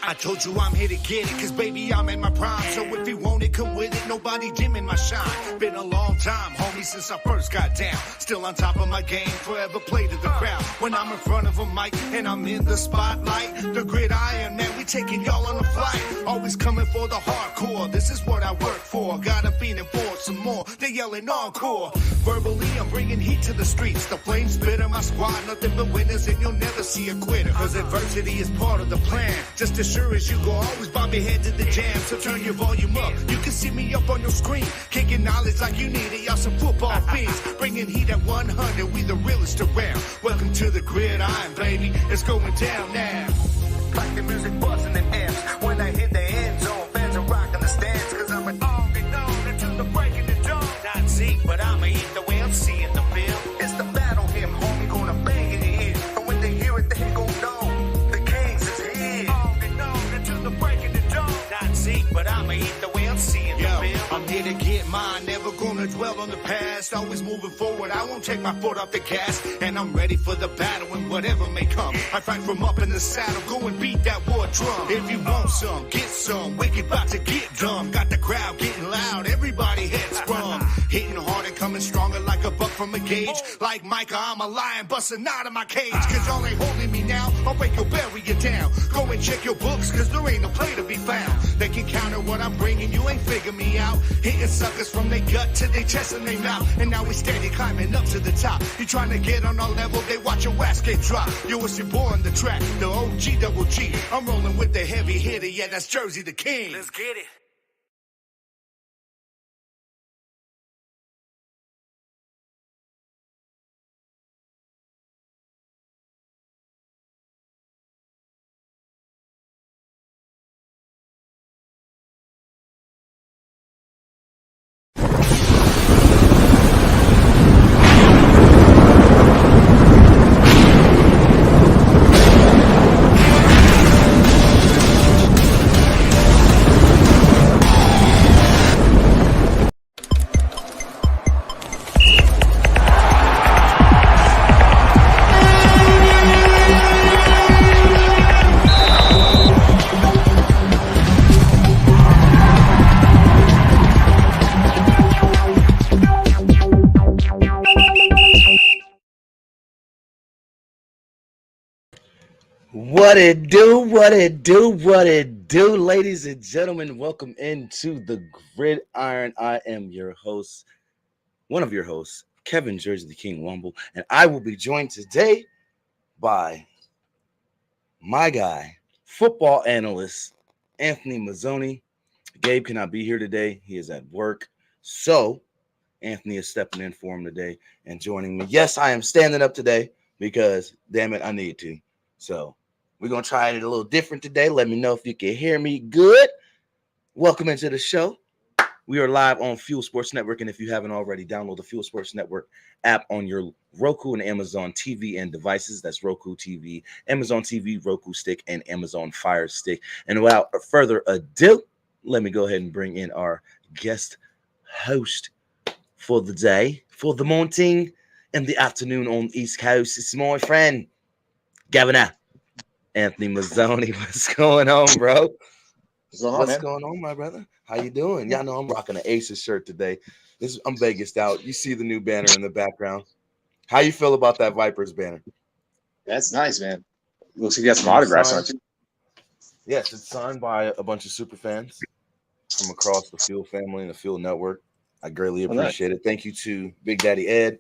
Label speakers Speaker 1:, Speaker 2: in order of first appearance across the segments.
Speaker 1: I told you I'm here to get it, cause baby I'm in my prime. So if you want it, come with it, nobody dimming my shine. Been a long time, homie, since I first got down. Still on top of my game, forever play to the crowd. When I'm in front of a mic and I'm in the spotlight, the gridiron, man, we taking y'all on a flight. Always coming for the hardcore, this is what I work for. Got 'em feeling for some more, they yelling encore. Verbally, I'm bringing heat to the streets. The flames bitter, my squad, nothing but winners, and you'll never see a quitter. Cause adversity is part of the plan, just as sure as you go, always bob your head to the jam. So turn your volume up, you can see me up on your screen. Kicking knowledge like you need it, y'all some football fiends. Bringing heat at 100, we the realest around. Welcome to the gridiron, baby, it's going down now. Like the music buzzing in amps, when I hit the end zone, fans are rocking the stands. Cause I'm an on until the breaking the dawn. Not Zeke, but I'ma eat the way I'm seeing the film. It's the battle hymn, homie, gonna bang in your ear. And when they hear it, they gon' know the Kings is here. On until the breaking the dawn. Not Zeke, but I'ma eat the way I'm seeing the film. I'm here to get mine, never gonna dwell on the past. Always moving forward, I won't take my foot off the gas. And I'm ready for the battle and whatever may come. I fight from up in the saddle, go and beat that war drum. If you want some, get some, wicked about to get dumb. Got the crowd getting loud, everybody heads sprung. Hitting hard and coming stronger like a buck from a gauge. Like Micah, I'm a lion busting out of my cage. Cause y'all ain't holding me now, I'll break your bury you down. Go and check your books, cause there ain't no play to be found. They can counter what I'm bringing, you ain't figure me out. Hitting suckers from their gut to their chest and their mouth. And now we steady climbing up to the top. You trying to get on our level, they watch your ass get dropped. Yo, it's your boy on the track, the OG double G. I'm rolling with the heavy hitter, yeah, that's Jersey the King. Let's get it.
Speaker 2: What it do, what it do, what it do, ladies and gentlemen. Welcome into the Gridiron. I am your host, one of your hosts, Kevin Jersey the King Wumble, and I will be joined today by my guy, football analyst Anthony Mazzoni. Gabe cannot be here today. He is at work. So Anthony is stepping in for him today and joining me. Yes, I am standing up today because, damn it, I need to. So we're going to try it a little different today. Let me know if you can hear me good. Welcome into the show. We are live on Fuel Sports Network, and if you haven't already, download the Fuel Sports Network app on your Roku and Amazon TV and devices. That's Roku TV, Amazon TV, Roku Stick, and Amazon Fire Stick. And without further ado, let me go ahead and bring in our guest host for the day, for the morning and the afternoon on East Coast. It's my friend, Governor Anthony Mazzoni. What's going on, bro? What's going on, my brother? How you doing? Y'all know I'm rocking an Aces shirt today. I'm Vegased out. You see the new banner in the background. How you feel about that Vipers banner?
Speaker 3: That's nice, man. Looks like you got some autographs, aren't you?
Speaker 2: Yes, it's signed by a bunch of super fans from across the Fuel family and the Fuel network. I greatly appreciate it. Thank you to Big Daddy Ed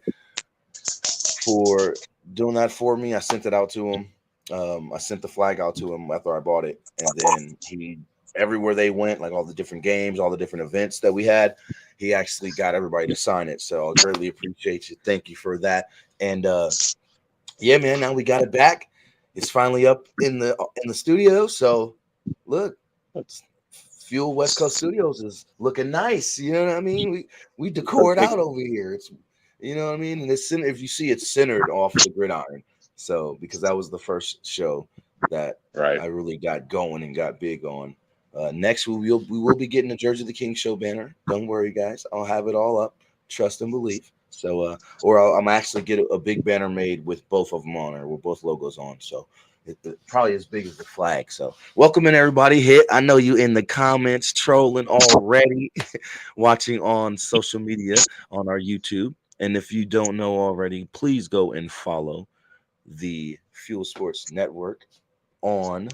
Speaker 2: for doing that for me. I sent it out to him. I sent the flag out to him after I bought it, and then he, everywhere they went, like all the different games, all the different events that we had, he actually got everybody to sign it. So I greatly appreciate you. Thank you for that. And yeah, man, now we got it back. It's finally up in the studio. So look, Fuel West Coast Studios is looking nice. You know what I mean? We decor it out over here. It's, you know what I mean? And it's, if you see, it's centered off the gridiron. So because that was the first show that I really got going and got big on. Next, we will be getting the Jersey the King show banner. Don't worry, guys. I'll have it all up. Trust and believe. So, I'm actually get a big banner made with both of them on, or with both logos on. So, probably as big as the flag. So welcome in everybody. I know you in the comments trolling already, watching on social media on our YouTube. And if you don't know already, please go and follow the Fuel Sports Network on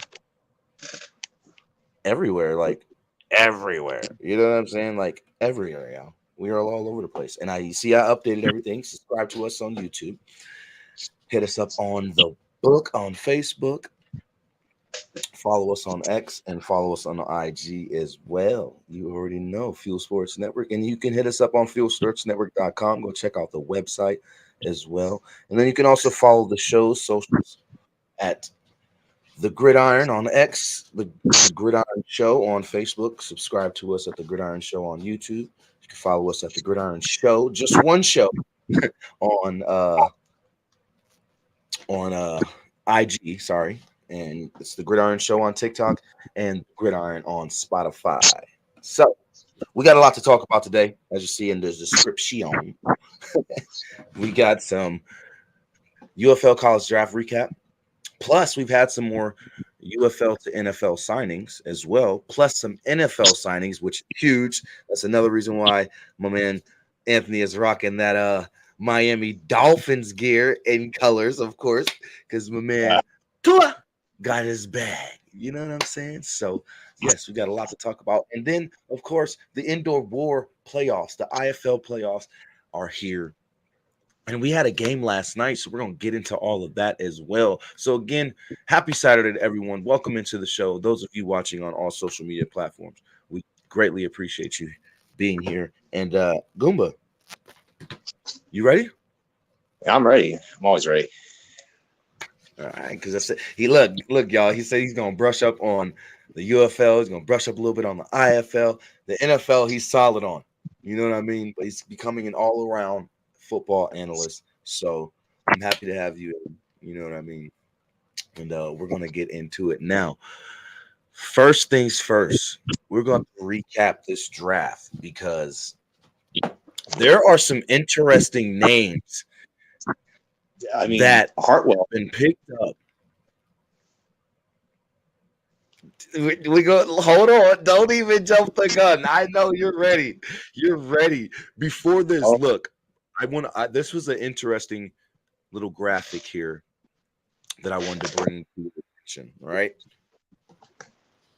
Speaker 2: everywhere, like everywhere. You know what I'm saying? Like everywhere, y'all. We are all over the place. And I updated everything. Subscribe to us on YouTube. Hit us up on the book on Facebook. Follow us on X and follow us on the IG as well. You already know Fuel Sports Network. And you can hit us up on fuelsportsnetwork.com. Go check out the website as well. And then you can also follow the show's socials at The Gridiron on X, the Gridiron Show on Facebook. Subscribe to us at The Gridiron Show on YouTube. You can follow us at The Gridiron Show, just one show on IG, sorry. And it's The Gridiron Show on TikTok and Gridiron on Spotify. So we got a lot to talk about today, as you see in the description. We got some UFL college draft recap. Plus, we've had some more UFL to NFL signings as well, plus some NFL signings, which is huge. That's another reason why my man Anthony is rocking that Miami Dolphins gear in colors, of course, because my man Tua got his bag. You know what I'm saying? So, yes, we got a lot to talk about. And then, of course, the Indoor War playoffs, the IFL playoffs are here. And we had a game last night, so we're going to get into all of that as well. So, again, happy Saturday to everyone. Welcome into the show. Those of you watching on all social media platforms, we greatly appreciate you being here. And, Goomba, you ready?
Speaker 3: Yeah, I'm ready. I'm always ready.
Speaker 2: All right, because I said look, y'all. He said he's gonna brush up on the UFL. He's gonna brush up a little bit on the IFL. The NFL, he's solid on. You know what I mean? But he's becoming an all-around football analyst. So I'm happy to have you. You know what I mean? And we're gonna get into it now. First things first, we're gonna recap this draft because there are some interesting names.
Speaker 3: I mean,
Speaker 2: that
Speaker 3: Hartwell
Speaker 2: been picked up. We go. Hold on! Don't even jump the gun. I know you're ready. You're ready. Before this, look, this was an interesting little graphic here that I wanted to bring to your attention. All right.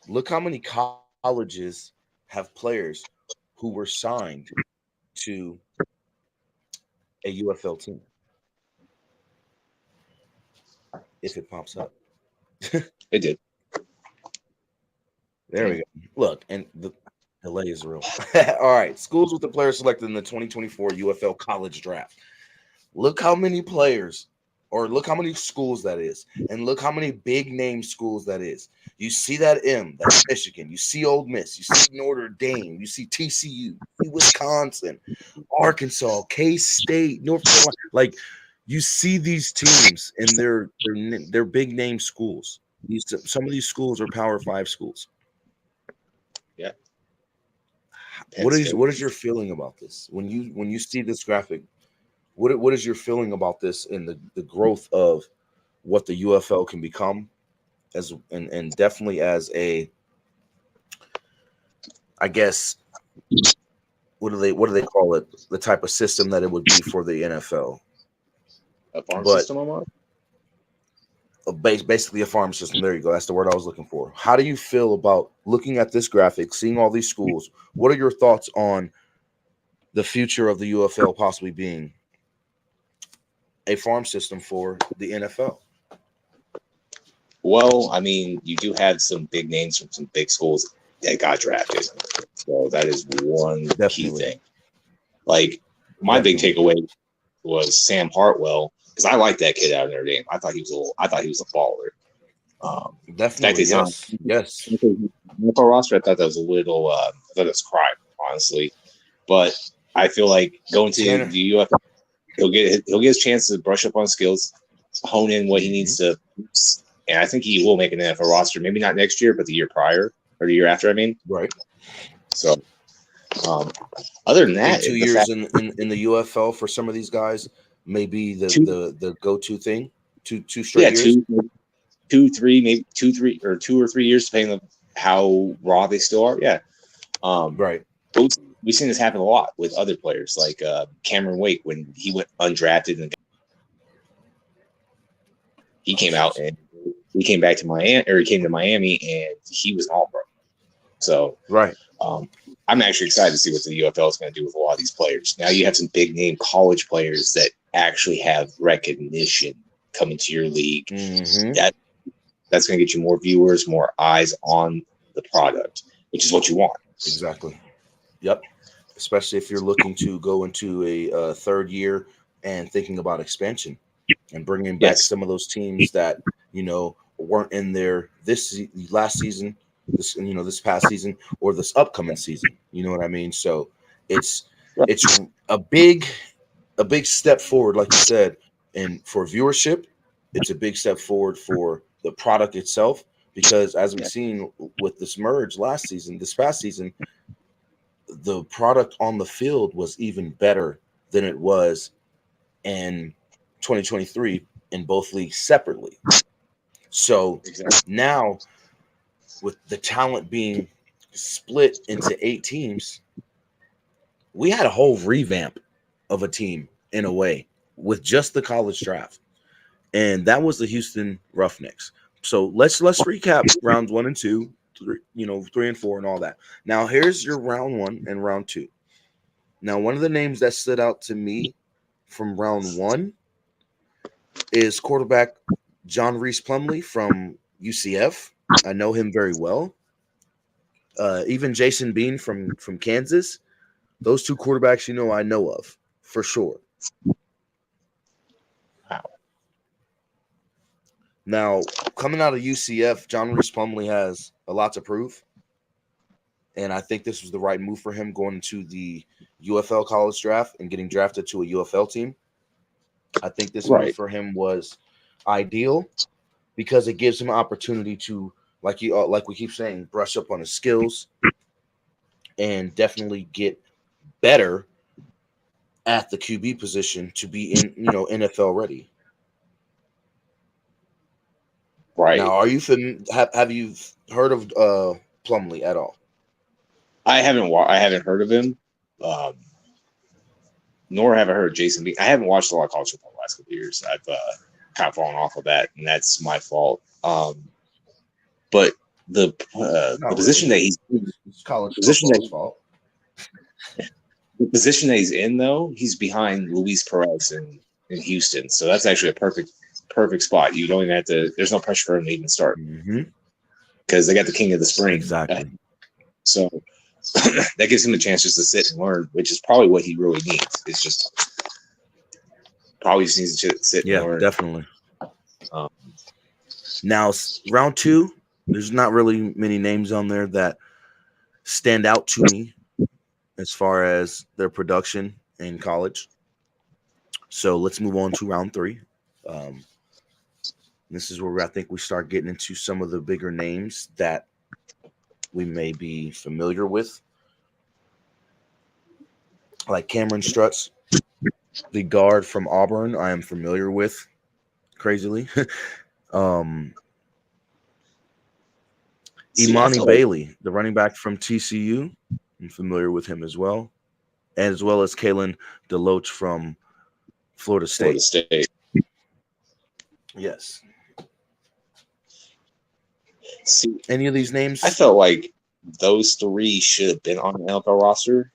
Speaker 2: Look how many colleges have players who were signed to a UFL team. If it pops up.
Speaker 3: It did.
Speaker 2: There we go. Look, and the delay is real. All right. Schools with the players selected in the 2024 UFL college draft. Look how many players, or look how many schools that is, and look how many big name schools that is. You see that M, that's Michigan. You see Ole Miss. You see Notre Dame. You see TCU. You see Wisconsin, Arkansas, K-State, North Carolina. Like, you see these teams and they're big name schools. Some of these schools are Power 5 schools.
Speaker 3: Yeah.
Speaker 2: What is your feeling about this when you see this graphic? What is your feeling about this and the growth of what the UFL can become and definitely as a, I guess, what do they call it? The type of system that it would be for the NFL.
Speaker 3: A farm system, almost?
Speaker 2: Basically a farm system. There you go. That's the word I was looking for. How do you feel about looking at this graphic, seeing all these schools? What are your thoughts on the future of the UFL possibly being a farm system for the NFL?
Speaker 3: Well, I mean, you do have some big names from some big schools that got drafted. So that is one key thing. Like, my big takeaway was Sam Hartwell, because I like that kid out of Notre Dame. I thought he was a baller.
Speaker 2: Definitely, yes.
Speaker 3: NFL roster, I thought that was a little. I thought it was crime, honestly. But I feel like going to the UFL, he'll get his chance to brush up on skills, hone in what he needs to, and I think he will make an NFL roster. Maybe not next year, but the year prior or the year after. I mean,
Speaker 2: right.
Speaker 3: So, other than that,
Speaker 2: 2 years in the UFL for some of these guys may be the go-to thing. Two straight years.
Speaker 3: 2, 3, maybe 2, 3 or 2 or 3 years, depending on how raw they still are. Yeah.
Speaker 2: Right.
Speaker 3: But we've seen this happen a lot with other players, like Cameron Wake when he went undrafted and he came out and he came back to Miami, or he came to Miami and he was all pro. So
Speaker 2: Right.
Speaker 3: I'm actually excited to see what the UFL is going to do with a lot of these players. Now you have some big name college players that actually have recognition coming to your league.
Speaker 2: Mm-hmm.
Speaker 3: That's going to get you more viewers, more eyes on the product, which is what you want.
Speaker 2: Exactly. Yep. Especially if you're looking to go into a third year and thinking about expansion and bringing back some of those teams that, you know, weren't in there last season, this past season, or this upcoming season. You know what I mean? So it's a big step forward, like you said, and for viewership, it's a big step forward for the product itself, because as we've seen with this merge this past season, the product on the field was even better than it was in 2023 in both leagues separately. So now, with the talent being split into 8 teams, we had a whole revamp of a team in a way with just the college draft. And that was the Houston Roughnecks. So let's recap rounds 1 and 2, 3, 3 and 4 and all that. Now here's your round 1 and round 2. Now, one of the names that stood out to me from round 1 is quarterback John Reese Plumlee from UCF. I know him very well. Even Jason Bean from Kansas. Those 2 quarterbacks, I know of for sure.
Speaker 3: Wow.
Speaker 2: Now, coming out of UCF, John Reese Plumlee has a lot to prove. And I think this was the right move for him going to the UFL college draft and getting drafted to a UFL team. I think this move for him was ideal because it gives him an opportunity to, like we keep saying, brush up on his skills and definitely get better at the QB position to be in, NFL ready.
Speaker 3: Right.
Speaker 2: Now, are you have you heard of Plumlee at all?
Speaker 3: I haven't heard of him, nor have I heard of Jason B. I haven't watched a lot of college football the last couple of years. I've kind of fallen off of that, and that's my fault. But the position that he's in,
Speaker 2: fault.
Speaker 3: The position that he's in, though, he's behind Luis Perez in Houston, so that's actually a perfect spot. You don't even have to. There's no pressure for him to even start because they got the king of the spring.
Speaker 2: Exactly.
Speaker 3: So that gives him a chance just to sit and learn, which is probably what he really needs. It's just probably just needs to sit and learn.
Speaker 2: Yeah, definitely. Now, round 2, there's not really many names on there that stand out to me as far as their production in college. So let's move on to round 3. This is where I think we start getting into some of the bigger names that we may be familiar with, like Cameron Strutz, the guard from Auburn. I am familiar with, crazily. Imani Bailey, the running back from TCU. I'm familiar with him as well as Kalen DeLoach from Florida State. Yes.
Speaker 3: See,
Speaker 2: any of these names?
Speaker 3: I felt like those 3 should have been on the NFL roster.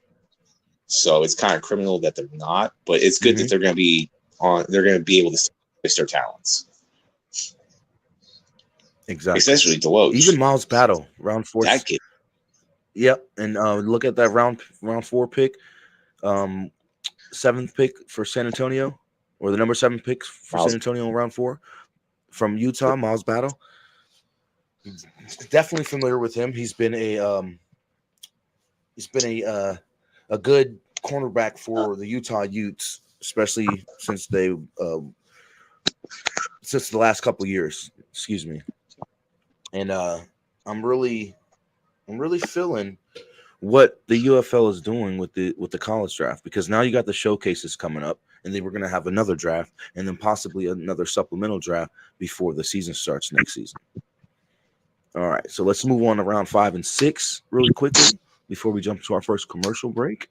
Speaker 3: So it's kind of criminal that they're not, but it's good that they're going to be on. They're going to be able to establish their talents.
Speaker 2: Exactly.
Speaker 3: Especially Deloach.
Speaker 2: Even Miles Battle, round 4.
Speaker 3: That kid.
Speaker 2: Yep. And look at that round 4 pick, 7th pick for San Antonio, or the number 7 pick for San Antonio in round 4 from Utah, Miles Battle. Definitely familiar with him. He's been a good cornerback for the Utah Utes, especially since the last couple of years. Excuse me. And I'm really feeling what the UFL is doing with the college draft, because now you got the showcases coming up, and then we're going to have another draft, and then possibly another supplemental draft before the season starts next season. All right, so let's move on to round 5 and 6 really quickly before we jump to our first commercial break.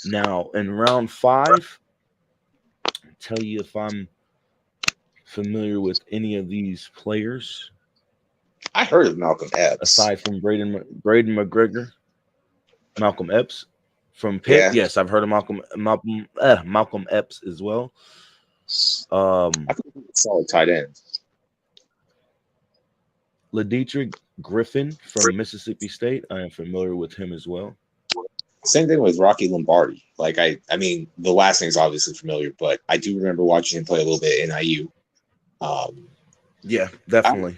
Speaker 2: Now, in round 5, I'll tell you if I'm familiar with any of these players.
Speaker 3: I heard of Malcolm Epps.
Speaker 2: Aside from Braden McGregor, Malcolm Epps from Pitt. Yeah. Yes, I've heard of Malcolm Epps as well.
Speaker 3: I think he's a solid tight end.
Speaker 2: Ladidrick Griffin from Mississippi State. I am familiar with him as well.
Speaker 3: Same thing with Rocky Lombardi. Like I mean, the last name is obviously familiar, but I do remember watching him play a little bit in IU.
Speaker 2: Yeah, definitely.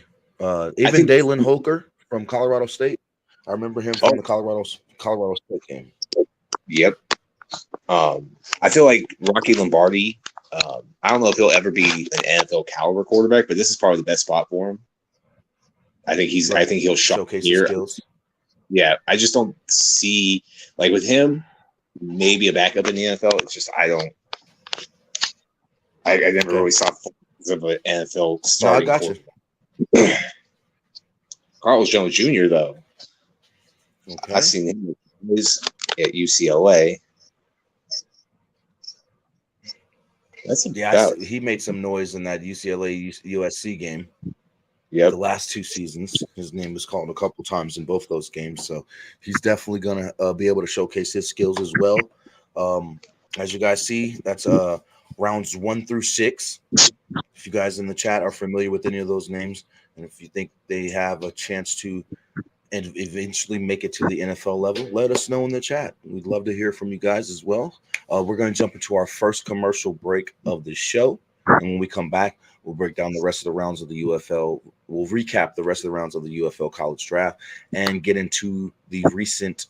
Speaker 2: Even Dalen Holker from Colorado State. I remember him from the Colorado State game.
Speaker 3: Yep. I feel like Rocky Lombardi. I don't know if he'll ever be an NFL caliber quarterback, but this is probably the best spot for him. I think he'll showcase his skills. Yeah, I just don't see like with him maybe a backup in the NFL. It's just I never really saw of an NFL starting.
Speaker 2: No, I got you.
Speaker 3: Carlos Jones Jr. though.
Speaker 2: Okay.
Speaker 3: I've seen him at UCLA.
Speaker 2: He made some noise in that UCLA USC game.
Speaker 3: Yeah,
Speaker 2: the last 2 seasons, his name was called a couple times in both those games. So he's definitely gonna be able to showcase his skills as well. As you guys see, that's rounds 1 through 6. If you guys in the chat are familiar with any of those names, and if you think they have a chance to and eventually make it to the NFL level, let us know in the chat. We'd love to hear from you guys as well. We're going to jump into our first commercial break of the show. And when we come back, we'll break down the rest of the rounds of the UFL. We'll recap the rest of the rounds of the UFL college draft and get into the recent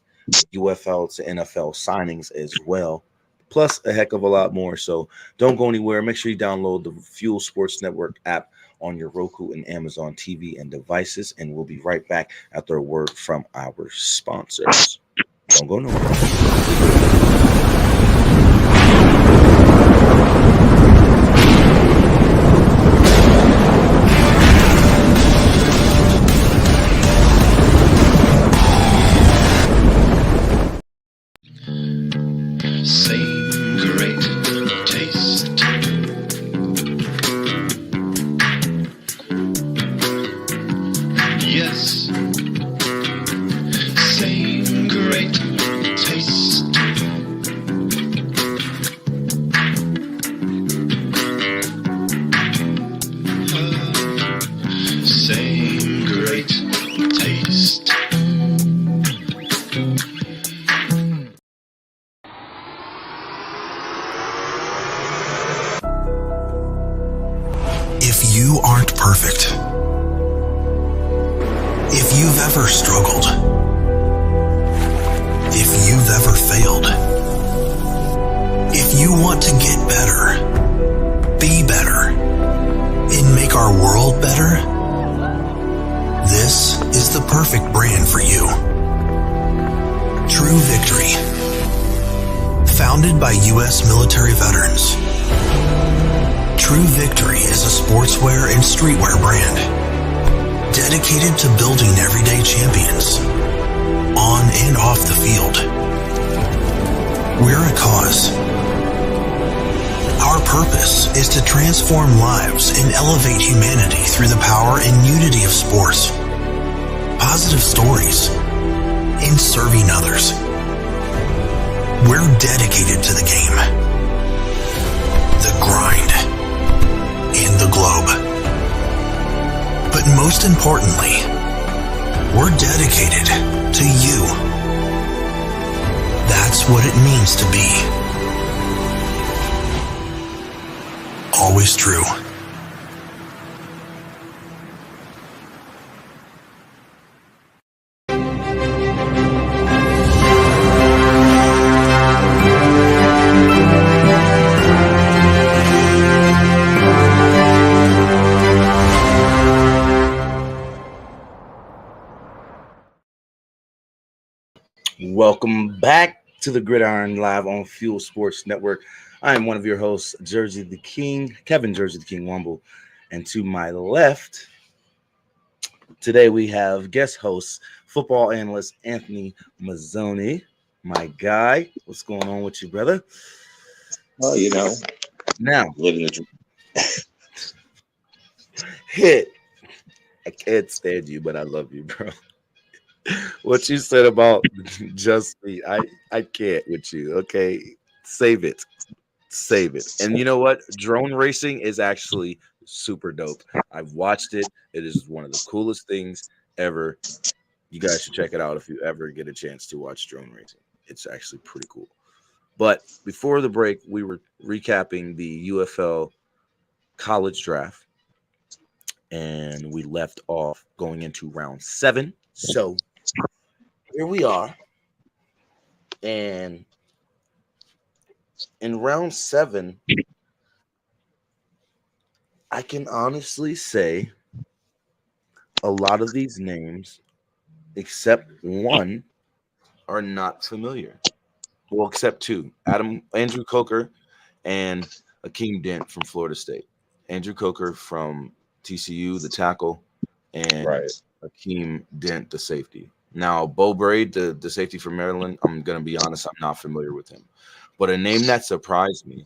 Speaker 2: UFL to NFL signings as well, plus a heck of a lot more. So don't go anywhere. Make sure you download the Fuel Sports Network app on your Roku and Amazon TV and devices, and we'll be right back after a word from our sponsors. Don't go nowhere.
Speaker 4: Same great taste. Yes, same great taste. Same great taste.
Speaker 5: If you aren't perfect, if you've ever struggled, if you've ever failed, if you want to get better, be better, and make our world better, this is the perfect brand for you. True Victory. Founded by U.S. military veterans, True Victory is a sportswear and streetwear brand dedicated to building everyday champions on and off the field. We're a cause. Our purpose is to transform lives and elevate humanity through the power and unity of sports, positive stories, and serving others. We're dedicated to the game, the grind, and the globe. But most importantly, we're dedicated to you. That's what it means to be always true.
Speaker 2: Welcome back to the Gridiron live on Fuel Sports Network. I am one of your hosts, Jersey the King, Kevin Jersey the King Wumble. And to my left, today we have guest host, football analyst Anthony Mazzoni. My guy, what's going on with you, brother?
Speaker 3: Oh,
Speaker 2: Now,
Speaker 3: living the dream.
Speaker 2: hit. I can't stand you, but I love you, bro. What you said about just me, I can't with you. Okay, save it. And you know what? Drone racing is actually super dope. I've watched it. It is one of the coolest things ever. You guys should check it out if you ever get a chance to watch drone racing. It's actually pretty cool. But before the break, we were recapping the UFL college draft, and we left off going into round 7. So here we are. And in round 7, I can honestly say a lot of these names, except one, are not familiar. Well, except two. Andrew Coker and Akeem Dent from Florida State. Andrew Coker from TCU, the tackle, and Akeem Dent, the safety. Now, Bo Braid, the safety from Maryland, I'm going to be honest, I'm not familiar with him. But a name that surprised me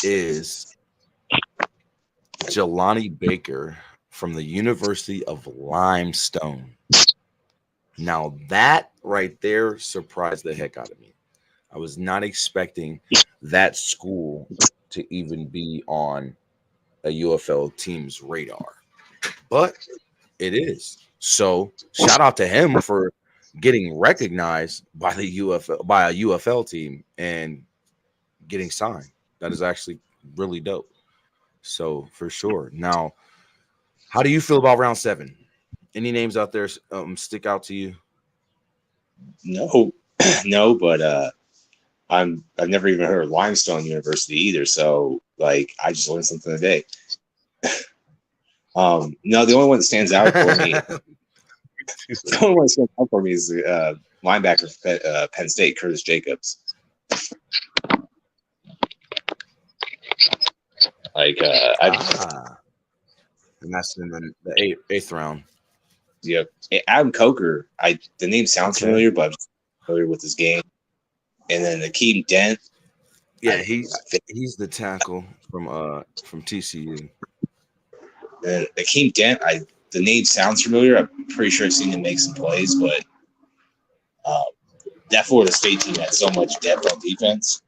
Speaker 2: is Jelani Baker from the University of Limestone. Now, that right there surprised the heck out of me. I was not expecting that school to even be on a UFL team's radar, but it is. So shout out to him for getting recognized by the UFL, by a UFL team, and getting signed. That is actually really dope. So for sure. Now, how do you feel about round 7? Any names out there stick out to you?
Speaker 3: No, no, but I've never even heard of Limestone University either. So like, I just learned something today. No, the only one that stands out for me, is the linebacker for Penn State, Curtis Jacobs. Like,
Speaker 2: and that's in the eighth round.
Speaker 3: Yeah, Adam Coker. The name sounds familiar, but I'm familiar with his game. And then Akeem Dent.
Speaker 2: Yeah, he's the tackle from TCU.
Speaker 3: And Akeem Dent, the name sounds familiar. I'm pretty sure I've seen him make some plays, but that Florida State team had so much depth on defense.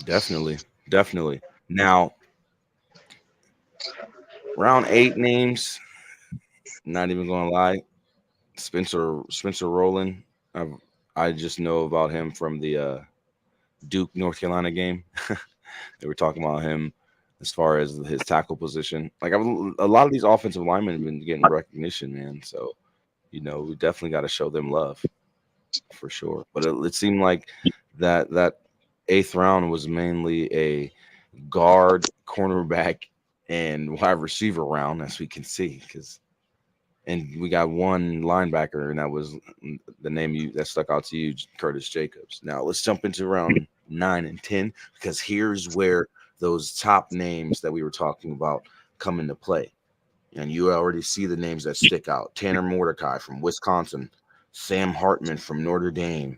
Speaker 2: Definitely. Now, round 8 names. Not even gonna lie, Spencer Rowland. I just know about him from the Duke North Carolina game. They were talking about him as far as his tackle position. Like, a lot of these offensive linemen have been getting recognition, man. So, we definitely got to show them love for sure. But it seemed like that 8th round was mainly a guard, cornerback, and wide receiver round, as we can see, and we got one linebacker, and that was the name that stuck out to you, Curtis Jacobs. Now let's jump into round 9 and 10, because here's where those top names that we were talking about come into play. And you already see the names that stick out. Tanner Mordecai from Wisconsin, Sam Hartman from Notre Dame.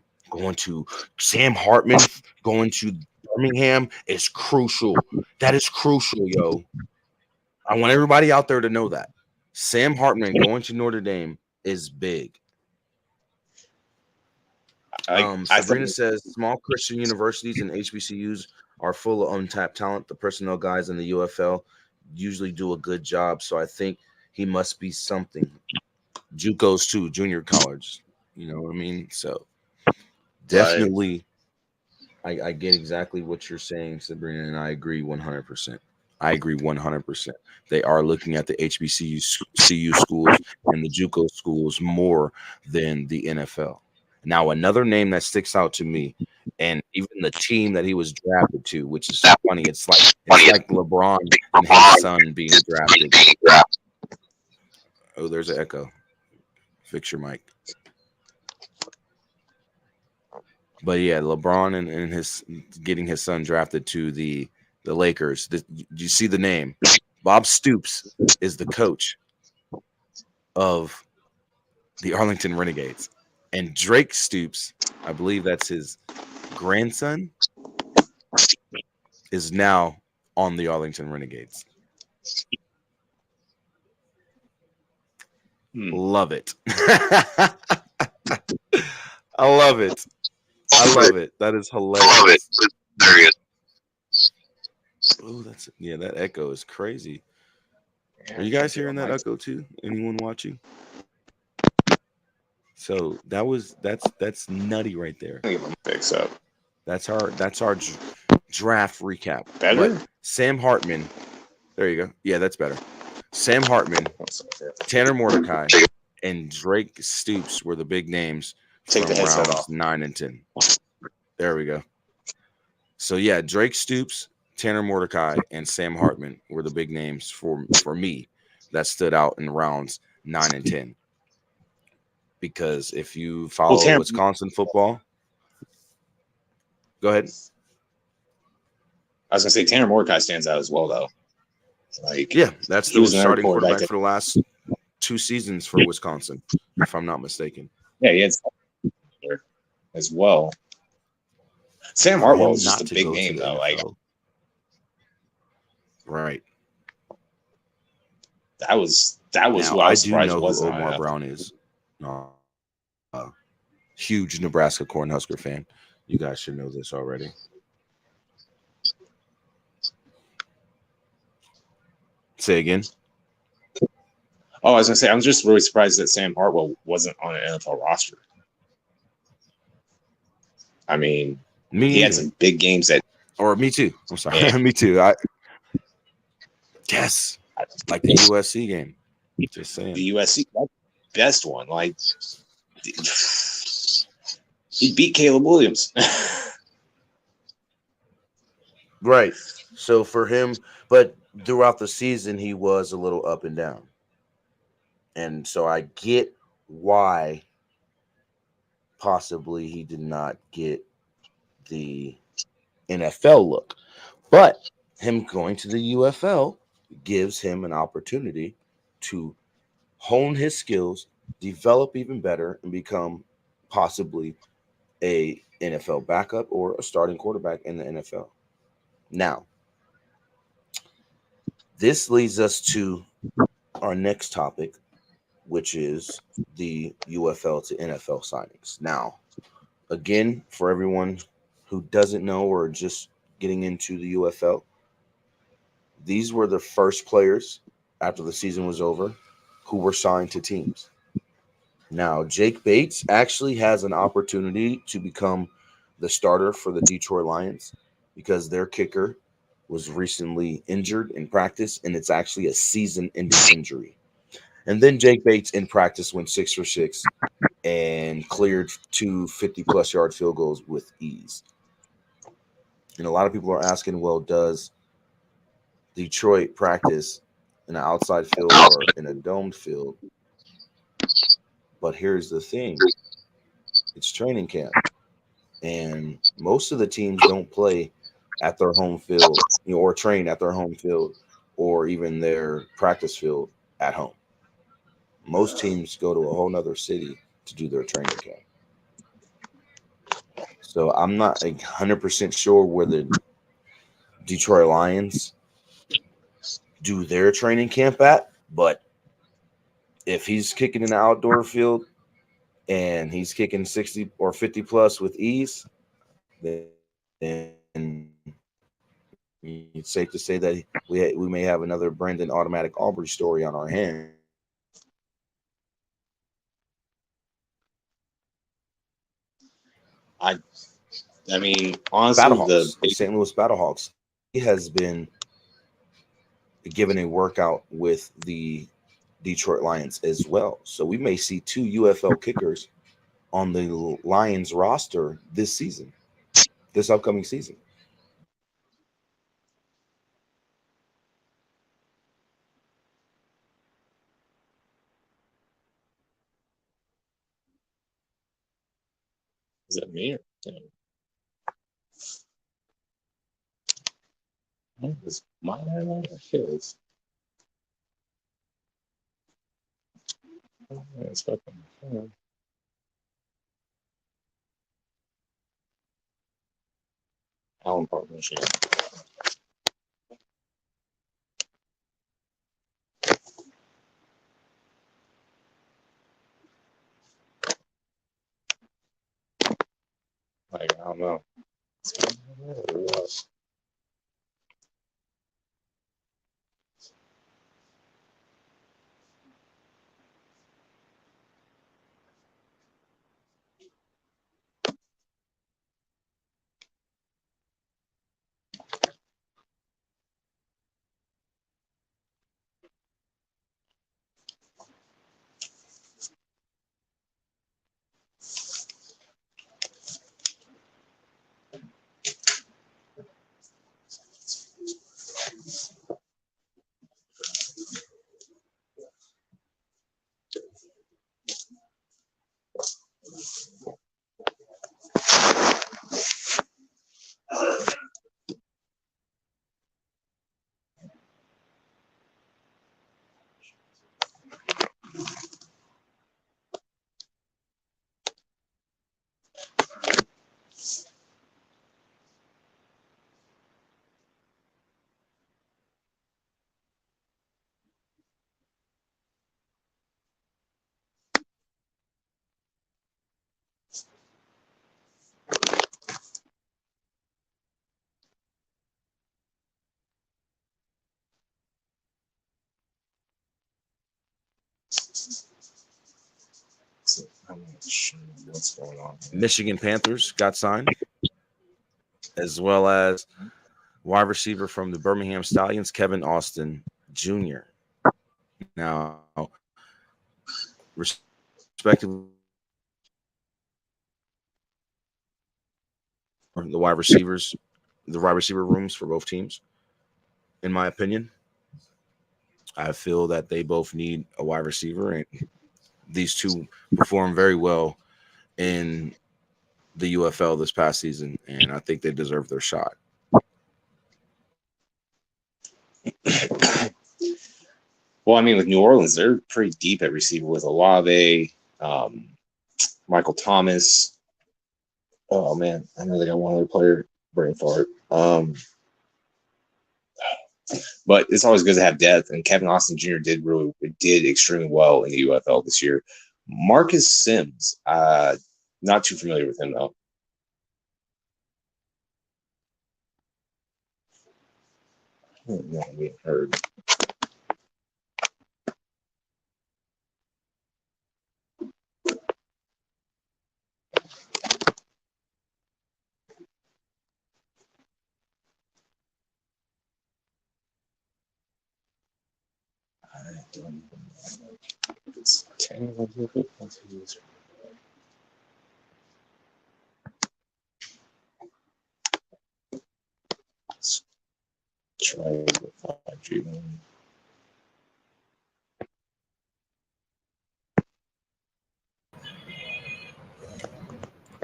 Speaker 2: Sam Hartman going to Birmingham is crucial. That is crucial, yo. I want everybody out there to know that. Sam Hartman going to Notre Dame is big. Sabrina says small Christian universities and HBCUs are full of untapped talent. The personnel guys in the UFL usually do a good job, so I think he must be something. JUCOs too, junior college. You know what I mean? So definitely, I get exactly what you're saying, Sabrina, and I agree 100%. They are looking at the HBCU schools and the JUCO schools more than the NFL. Now, another name that sticks out to me, and even the team that he was drafted to, which is funny. It's like LeBron and his son being drafted. Oh, there's an echo. Fix your mic. But yeah, LeBron and his getting his son drafted to the Lakers. You see the name? Bob Stoops is the coach of the Arlington Renegades, and Drake Stoops, I believe that's his grandson, is now on the Arlington Renegades. Love it. I love it. I love it. That is hilarious. Oh, that echo is crazy. Are you guys hearing that echo too? Anyone watching? So that's nutty right there.
Speaker 3: Fix up.
Speaker 2: That's our draft recap.
Speaker 3: Better?
Speaker 2: But Sam Hartman. There you go. Yeah, that's better. Sam Hartman, Tanner Mordecai, and Drake Stoops were the big names
Speaker 3: Take
Speaker 2: from
Speaker 3: the headset
Speaker 2: rounds
Speaker 3: off.
Speaker 2: 9 and 10. There we go. So yeah, Drake Stoops, Tanner Mordecai, and Sam Hartman were the big names for me that stood out in rounds 9 and 10. Because if you follow Wisconsin football, go ahead.
Speaker 3: I was gonna say Tanner Mordecai stands out as well, though. Like,
Speaker 2: yeah, that's the starting quarterback
Speaker 3: that,
Speaker 2: for the last 2 seasons for Wisconsin, if I'm not mistaken.
Speaker 3: Yeah, he had as well. Sam Hartwell is just a big name, though. Like,
Speaker 2: right.
Speaker 3: That was
Speaker 2: Now,
Speaker 3: who I was surprised
Speaker 2: know
Speaker 3: was
Speaker 2: who Omar Brown is. Huge Nebraska Cornhusker fan. You guys should know this already. Say again.
Speaker 3: Oh, I was gonna say I'm just really surprised that Sam Hartwell wasn't on an NFL roster. I mean, he had some big games
Speaker 2: me too. I'm sorry. Yeah. Me too. Yes. Like the USC game. Just saying.
Speaker 3: The USC best one. Like, he beat Caleb Williams.
Speaker 2: Right. So for him, but throughout the season, he was a little up and down. And so I get why possibly he did not get the NFL look. But him going to the UFL gives him an opportunity to hone his skills, develop even better, and become possibly a NFL backup or a starting quarterback in the NFL. Now, this leads us to our next topic, which is the UFL to NFL signings. Now, again, for everyone who doesn't know or just getting into the UFL, these were the first players after the season was over who were signed to teams. Now, Jake Bates actually has an opportunity to become the starter for the Detroit Lions because their kicker was recently injured in practice, and it's actually a season-ending injury. And then Jake Bates in practice went 6 for 6 and cleared 2 50-plus yard field goals with ease. And a lot of people are asking, well, does Detroit practice in an outside field or in a domed field? But here's the thing. It's training camp. And most of the teams don't play at their home field, or train at their home field or even their practice field at home. Most teams go to a whole nother city to do their training camp. So I'm not 100% sure where the Detroit Lions do their training camp at, but if he's kicking in the outdoor field and he's kicking 60 or 50 plus with ease, then it's safe to say that we may have another Brandon Automatic Aubrey story on our hands.
Speaker 3: I mean, honestly,
Speaker 2: the St. Louis Battlehawks, he has been given a workout with the Detroit Lions as well. So we may see 2 UFL kickers on the Lions roster this upcoming season.
Speaker 3: Is that me? Is my highlight or his? It's fucking. Allen Park, Michigan. Like, I don't know. I'm not sure what's going on.
Speaker 2: Michigan Panthers got signed, as well as wide receiver from the Birmingham Stallions, Kevin Austin Jr. Now, respectively, the wide receiver rooms for both teams, in my opinion. I feel that they both need a wide receiver, and these two performed very well in the UFL this past season, and I think they deserve their shot.
Speaker 3: Well, I mean, with New Orleans, they're pretty deep at receiver with Olave, Michael Thomas. Oh man, I know they got one other player, brain fart. But it's always good to have depth, and Kevin Austin Jr. did extremely well in the UFL this year. Marcus Sims, not too familiar with him though. No, we haven't heard. I don't even know. It's 10 of them. Let's try the 5G one.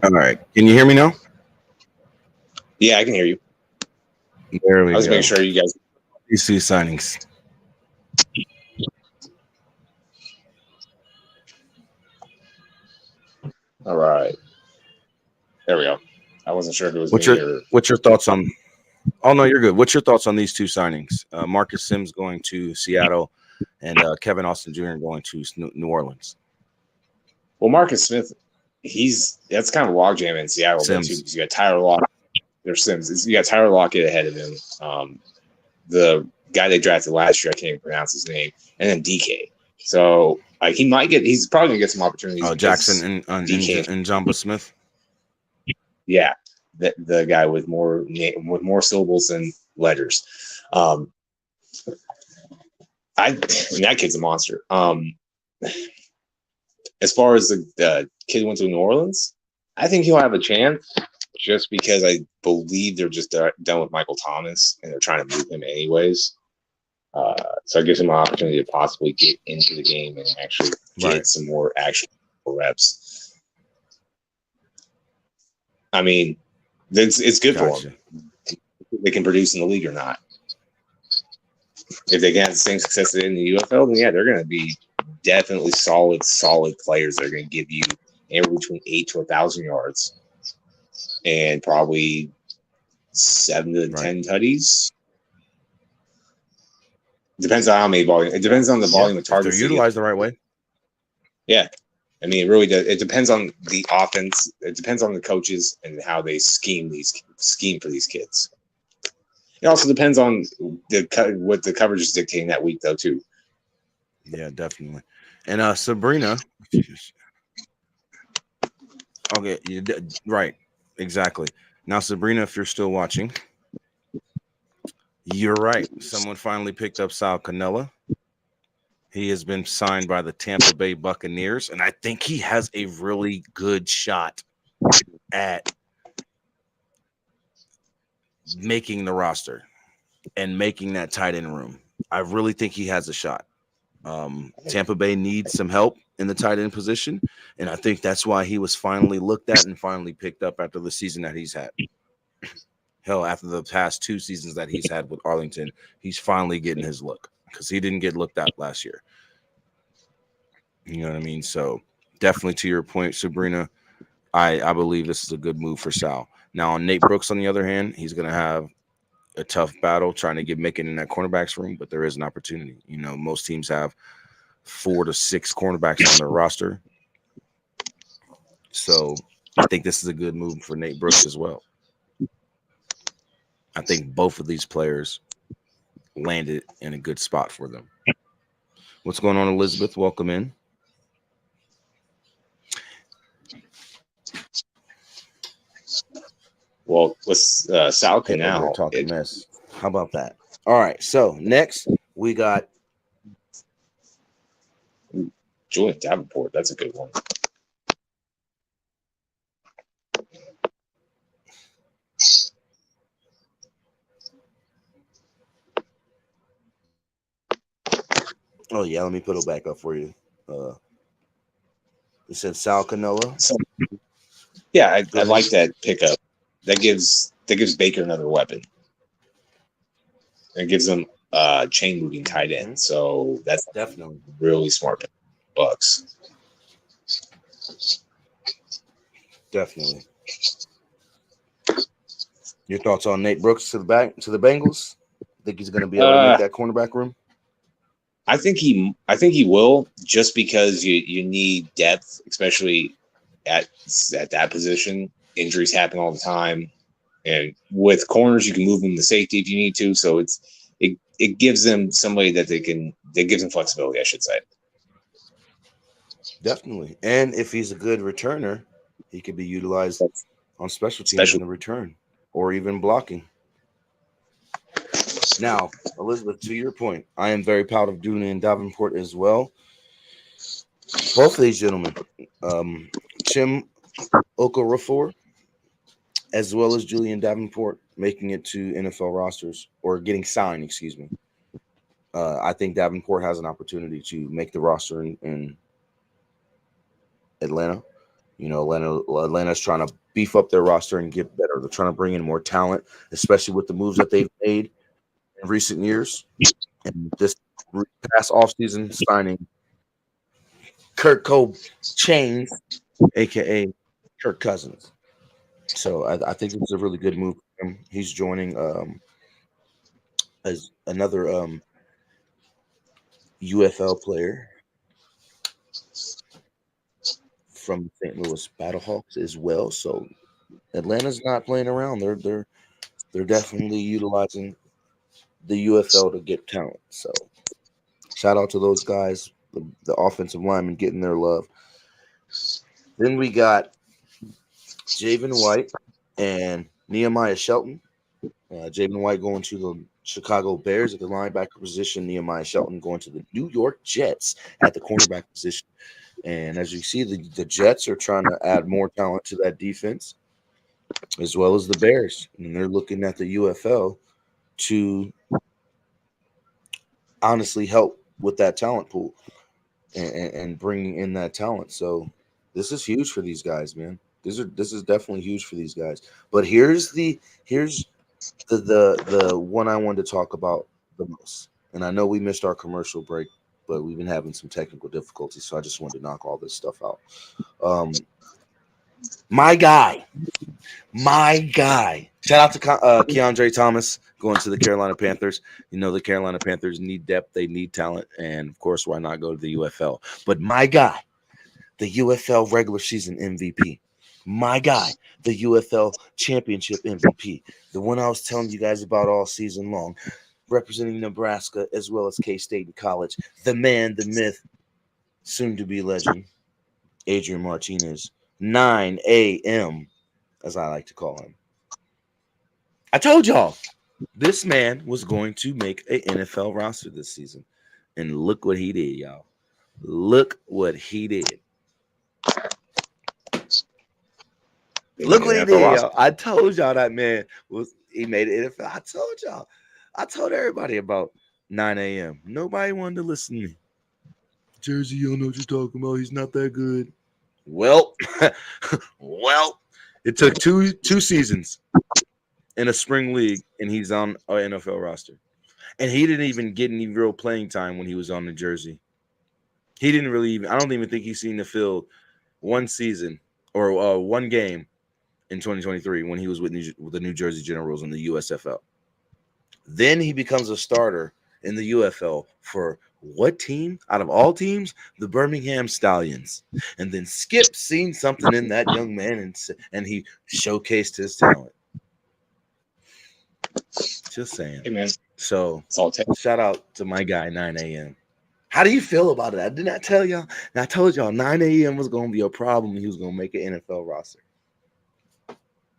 Speaker 2: All right. Can you hear me now?
Speaker 3: Yeah, I can hear you.
Speaker 2: There we go.
Speaker 3: I was making sure you guys.
Speaker 2: These two signings.
Speaker 3: All right. There we go. I wasn't sure if it was
Speaker 2: What's your thoughts on? Oh no, you're good. What's your thoughts on these two signings? Marcus Sims going to Seattle, and Kevin Austin Jr. going to New Orleans.
Speaker 3: Well, Marcus Smith, that's kind of a logjam in Seattle too, because you got Tyler Lockett. There's Sims. You got Tyler Lockett ahead of him. The guy they drafted last year, I can't even pronounce his name, and then DK. So he's probably gonna get some opportunities.
Speaker 2: Oh, Jackson and Jumbo Smith.
Speaker 3: Yeah, the guy with more syllables than letters. That kid's a monster. As far as the kid who went to New Orleans, I think he'll have a chance, just because I believe they're just done with Michael Thomas and they're trying to move him anyways. So it gives him an opportunity to possibly get into the game and actually get some more actual reps. I mean, it's good for
Speaker 2: Gotcha.
Speaker 3: them. They can produce in the league or not. If they can have the same success in the UFL, then yeah, they're going to be definitely solid players. They're going to give you anywhere between 8 to 1,000 yards and probably 7 to 10 tutties. Depends on how many volume. It depends on the volume of targets.
Speaker 2: If they're utilized the right way.
Speaker 3: Yeah. I mean, it really does. It depends on the offense. It depends on the coaches and how they scheme for these kids. It also depends on what the coverage is dictating that week, though, too.
Speaker 2: Yeah, definitely. And Sabrina. Okay, right, exactly. Now, Sabrina, if you're still watching, you're right. Someone finally picked up Sal Cannella. He has been signed by the Tampa Bay Buccaneers, and I think he has a really good shot at making the roster and making that tight end room. I really think he has a shot. Tampa Bay needs some help in the tight end position, and I think that's why he was finally looked at and finally picked up after the season that he's had. Hell, after the past 2 seasons that he's had with Arlington, he's finally getting his look because he didn't get looked at last year. You know what I mean? So definitely to your point, Sabrina, I believe this is a good move for Sal. Now, on Nate Brooks, on the other hand, he's going to have a tough battle trying to get Micken in that cornerbacks room, but there is an opportunity. You know, most teams have 4 to 6 cornerbacks on their roster. So I think this is a good move for Nate Brooks as well. I think both of these players landed in a good spot for them. What's going on, Elizabeth? Welcome in.
Speaker 3: Well, let's Sal Cannell.
Speaker 2: Talking mess. How about that? All right. So next we got
Speaker 3: Julian Davenport. That's a good one.
Speaker 2: Oh yeah, let me put it back up for you. You said Sal Cannella.
Speaker 3: So, yeah, I like that pickup. That gives Baker another weapon. It gives them chain moving tight end. So that's
Speaker 2: definitely
Speaker 3: really smart Bucks.
Speaker 2: Definitely. Your thoughts on Nate Brooks to the Bengals? Think he's going to be able to make that cornerback room?
Speaker 3: I think he will, just because you need depth, especially at that position. Injuries happen all the time, and with corners you can move them to safety if you need to. So it gives them somebody that gives them flexibility, I should say.
Speaker 2: Definitely, and if he's a good returner, he could be utilized on special teams in the return or even blocking. Now, Elizabeth, to your point, I am very proud of Julian Davenport as well. Both of these gentlemen, Chim Okorafor, as well as Julian Davenport, making it to NFL rosters or getting signed, excuse me. I think Davenport has an opportunity to make the roster in Atlanta. You know, Atlanta's trying to beef up their roster and get better. They're trying to bring in more talent, especially with the moves that they've made in recent years. And this past offseason signing Kirk Chains, a.k.a. Kirk Cousins. So I think it's a really good move for him. He's joining as another UFL player from St. Louis Battlehawks as well. So Atlanta's not playing around. They're definitely utilizing the UFL to get talent. So shout out to those guys, the offensive linemen getting their love. Then we got Javen White and Nehemiah Shelton. Javen White going to the Chicago Bears at the linebacker position. Nehemiah Shelton going to the New York Jets at the cornerback position. And as you see, the Jets are trying to add more talent to that defense, as well as the Bears. And they're looking at the UFL to honestly help with that talent pool and bringing in that talent. So this is huge for these guys, man. This is definitely huge for these guys. But here's the one I wanted to talk about the most. And I know we missed our commercial break, but we've been having some technical difficulties, so I just wanted to knock all this stuff out. My guy. Shout out to Keandre Thomas going to the Carolina Panthers. You know, the Carolina Panthers need depth, they need talent, and of course, why not go to the UFL? But my guy, the UFL regular season MVP. My guy, the UFL championship MVP. The one I was telling you guys about all season long, representing Nebraska as well as K-State in college. The man, the myth, soon to be legend, Adrian Martinez. 9 a.m., as I like to call him. I told y'all this man was going to make an NFL roster this season. And look what he did, y'all. Look what he did. Look what he did, y'all. I told y'all that man he made it NFL. I told y'all. I told everybody about 9 a.m. Nobody wanted to listen to me. Jersey, you don't know what you're talking about. He's not that good. Well, it took two seasons in a spring league, and he's on an NFL roster. And he didn't even get any real playing time when he was on the Jersey. He didn't really even – I don't even think he's seen the field one season or one game in 2023 when he was with the New Jersey Generals in the USFL. Then he becomes a starter in the UFL for what team? Out of all teams, the Birmingham Stallions. And then Skip seen something in that young man, and he showcased his talent. Just saying.
Speaker 3: Hey, man.
Speaker 2: So shout out to my guy, 9 a.m. How do you feel about it? Didn't I tell y'all? And I told y'all 9 a.m. was going to be a problem. He was going to make an NFL roster.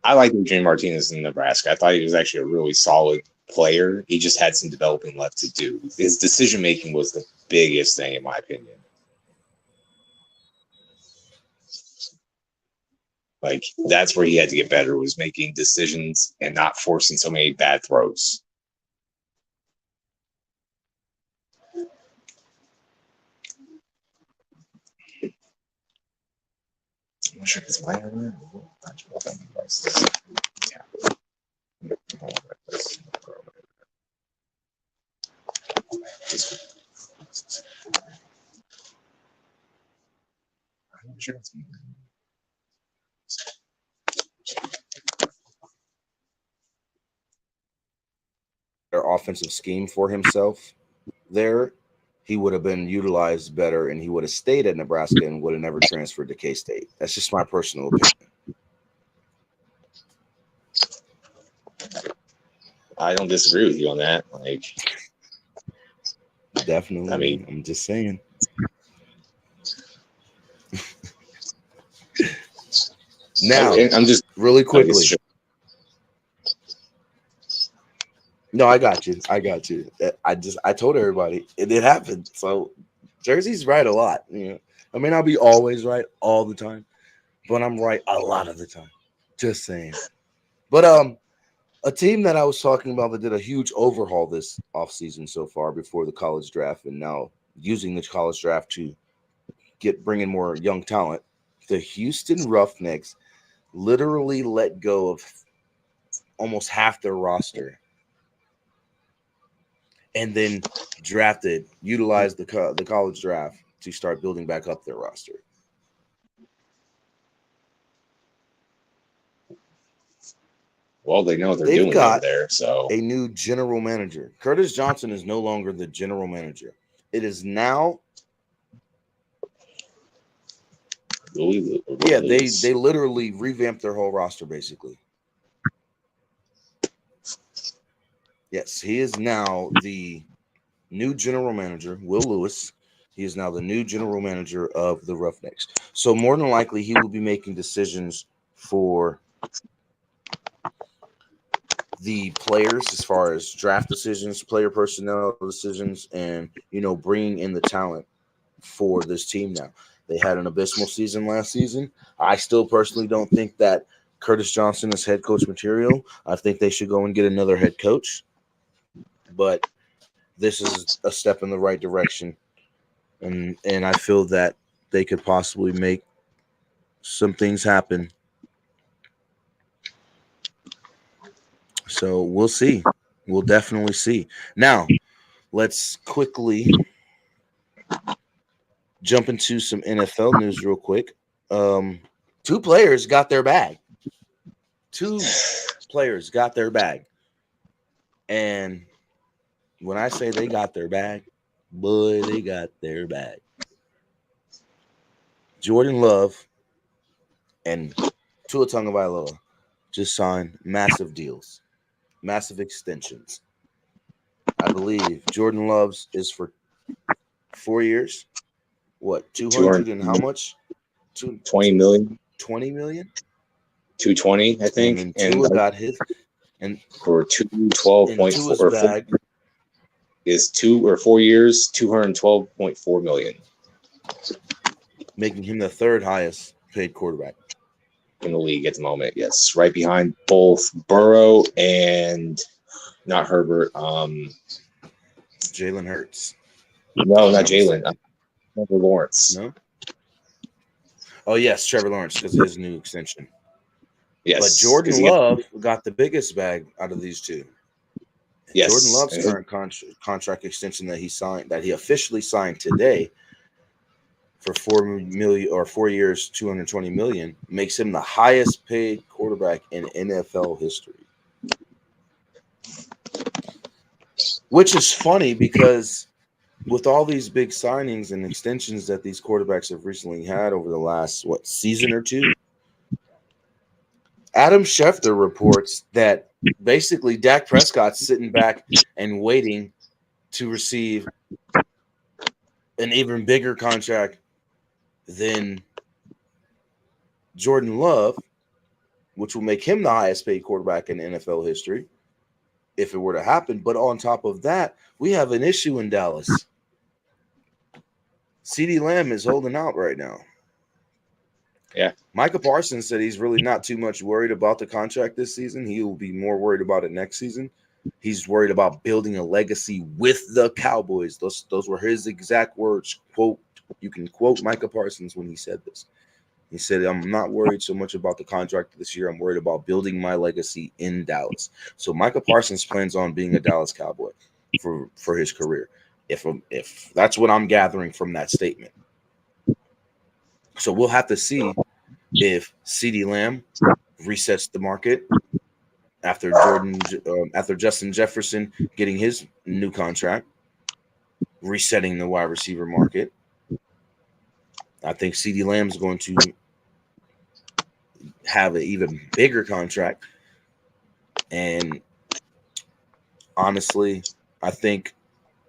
Speaker 3: I like Adrian Martinez in Nebraska. I thought he was actually a really solid player. He just had some developing left to do. His decision making was the biggest thing, in my opinion. Like, that's where he had to get better, was making decisions and not forcing so many bad throws. I'm not sure if it's mine or not. I'm sure it's
Speaker 2: their offensive scheme for himself there, he would have been utilized better, and he would have stayed at Nebraska and would have never transferred to K-State. That's just my personal opinion.
Speaker 3: I don't disagree with you on that. Like,
Speaker 2: definitely.
Speaker 3: I mean,
Speaker 2: I'm just saying. Now,
Speaker 3: I'm just
Speaker 2: really quickly. No, I got you. I told everybody it happened. So Jersey's right a lot. You know, I may not be always right all the time, but I'm right a lot of the time. Just saying. But a team that I was talking about that did a huge overhaul this offseason so far before the college draft, and now using the college draft to bring in more young talent, the Houston Roughnecks literally let go of almost half their roster. And then utilized the college draft to start building back up their roster.
Speaker 3: Well, they know what they're doing over there. So
Speaker 2: a new general manager. Curtis Johnson is no longer the general manager. It is now. Yeah, they literally revamped their whole roster, basically. Yes, he is now the new general manager, Will Lewis. He is now the new general manager of the Roughnecks. So more than likely, he will be making decisions for the players as far as draft decisions, player personnel decisions, and, bringing in the talent for this team now. They had an abysmal season last season. I still personally don't think that Curtis Johnson is head coach material. I think they should go and get another head coach. But this is a step in the right direction. And I feel that they could possibly make some things happen So we'll see. We'll definitely see. Now, let's quickly jump into some NFL news real quick. Two players got their bag. Two players got their bag. And when I say they got their bag, boy, they got their bag. Jordan Love and Tua Tagovailoa just signed massive deals, massive extensions. I believe Jordan Love's is for 4 years. What, 200 and how much?
Speaker 3: 20 million.
Speaker 2: 20 million?
Speaker 3: 220, I think.
Speaker 2: And then Tua got his. And
Speaker 3: for 212.4
Speaker 2: Tua's bag
Speaker 3: is 2 or 4 years, 212.4 million.
Speaker 2: Making him the third highest paid quarterback
Speaker 3: in the league at the moment. Yes, right behind both Burrow and not Herbert.
Speaker 2: Jalen Hurts.
Speaker 3: No, not Jalen. Trevor Lawrence.
Speaker 2: No. Oh yes, Trevor Lawrence because of his new extension.
Speaker 3: Yes,
Speaker 2: but Jordan Love got the biggest bag out of these two.
Speaker 3: Yes,
Speaker 2: Jordan Love's current contract extension that he officially signed today for 4 million or 4 years, 220 million, makes him the highest paid quarterback in NFL history. Which is funny because with all these big signings and extensions that these quarterbacks have recently had over the last season or two, Adam Schefter reports that basically Dak Prescott's sitting back and waiting to receive an even bigger contract than Jordan Love, which will make him the highest paid quarterback in NFL history if it were to happen. But on top of that, we have an issue in Dallas. CeeDee Lamb is holding out right now.
Speaker 3: Yeah.
Speaker 2: Micah Parsons said he's really not too much worried about the contract this season. He will be more worried about it next season. He's worried about building a legacy with the Cowboys. Those were his exact words. Quote, you can quote Micah Parsons when he said this. He said, I'm not worried so much about the contract this year. I'm worried about building my legacy in Dallas. So Micah Parsons plans on being a Dallas Cowboy for his career. If that's what I'm gathering from that statement. So we'll have to see if CeeDee Lamb resets the market after Justin Jefferson getting his new contract, resetting the wide receiver market. I think CeeDee Lamb is going to have an even bigger contract. And honestly, I think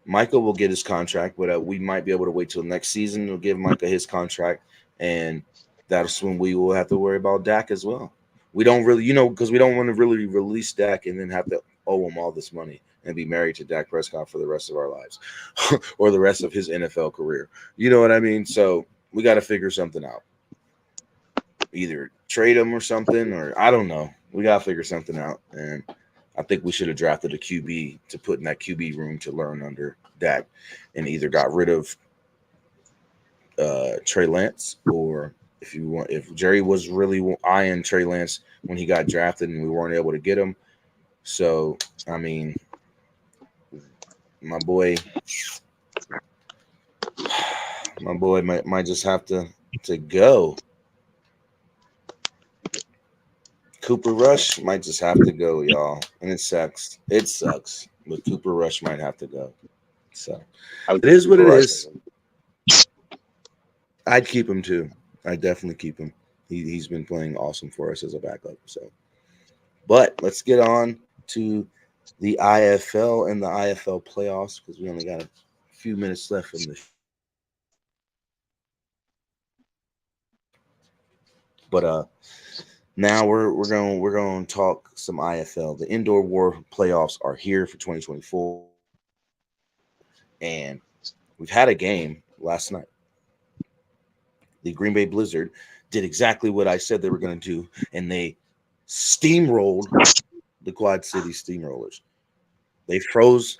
Speaker 2: Micah will get his contract, but we might be able to wait till next season. We'll give Micah his contract, and that's when we will have to worry about Dak as well. We don't really, because we don't want to really release Dak and then have to owe him all this money and be married to Dak Prescott for the rest of our lives or the rest of his NFL career. You know what I mean? So we got to figure something out. Either trade him or something, or I don't know. We got to figure something out. And I think we should have drafted a QB to put in that QB room to learn under Dak and either got rid of Trey Lance, or if Jerry was really eyeing Trey Lance when he got drafted and we weren't able to get him. So, I mean, my boy might just have to go. Cooper Rush might just have to go, y'all. And it sucks. It sucks. But Cooper Rush might have to go. So it is what it is. I'd keep him too. I'd definitely keep him. He's been playing awesome for us as a backup. So, but let's get on to the IFL and the IFL playoffs because we only got a few minutes left from this. But now we're going to talk some IFL. The Indoor War playoffs are here for 2024, and we've had a game last night. The Green Bay Blizzard did exactly what I said they were going to do, and they steamrolled the Quad City Steamrollers. They froze.